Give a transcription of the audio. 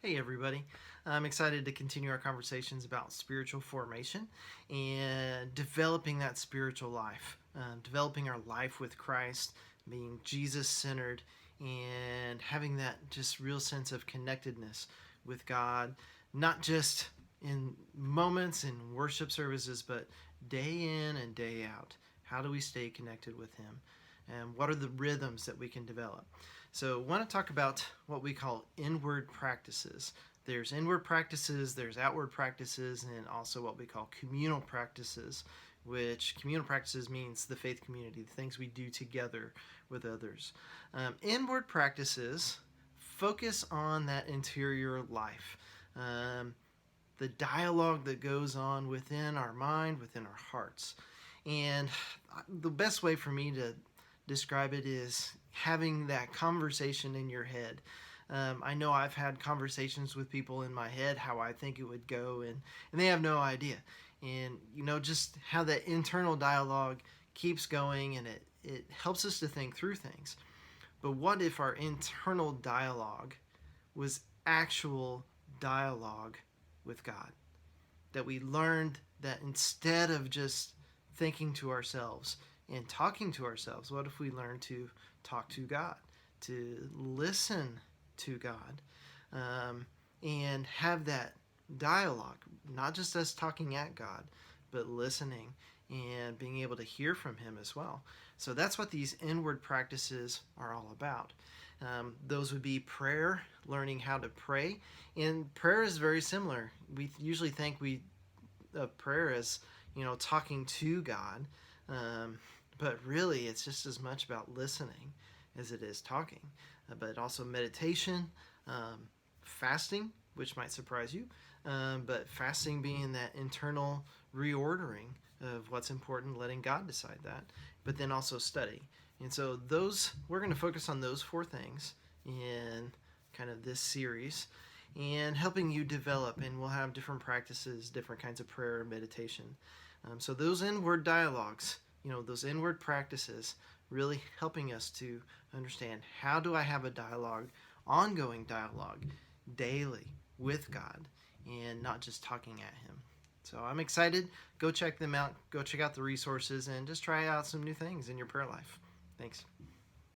Hey, everybody. I'm excited to continue our conversations about spiritual formation and developing that spiritual life, developing our life with Christ, being Jesus centered, and having that just real sense of connectedness with God, not just in moments in worship services, but day in and day out. How do we stay connected with Him? And what are the rhythms that we can develop? So, I want to talk about what we call inward practices. There's inward practices, there's outward practices, and also what we call communal practices, which communal practices means the faith community, the things we do together with others. Inward practices focus on that interior life, the dialogue that goes on within our mind, within our hearts. And the best way for me to describe it is having that conversation in your head. I know I've had conversations with people in my head how I think it would go, and they have no idea. And just how that internal dialogue keeps going, and it helps us to think through things. But what if our internal dialogue was actual dialogue with God? That we learned that instead of just thinking to ourselves and talking to ourselves, what if we learn to talk to God, to listen to God, and have that dialogue, not just us talking at God, but listening and being able to hear from Him as well. So that's what these inward practices are all about. Those would be prayer, learning how to pray. And prayer is very similar. We usually think of prayer as, talking to God. But really, it's just as much about listening as it is talking. But also meditation, fasting, which might surprise you, but fasting being that internal reordering of what's important, letting God decide that, but then also study. And so we're going to focus on those four things in kind of this series and helping you develop, and we'll have different practices, different kinds of prayer and meditation. So those inward dialogues, those inward practices, really helping us to understand, how do I have a dialogue, ongoing dialogue, daily with God, and not just talking at Him. So I'm excited. Go check them out. Go check out the resources and just try out some new things in your prayer life. Thanks.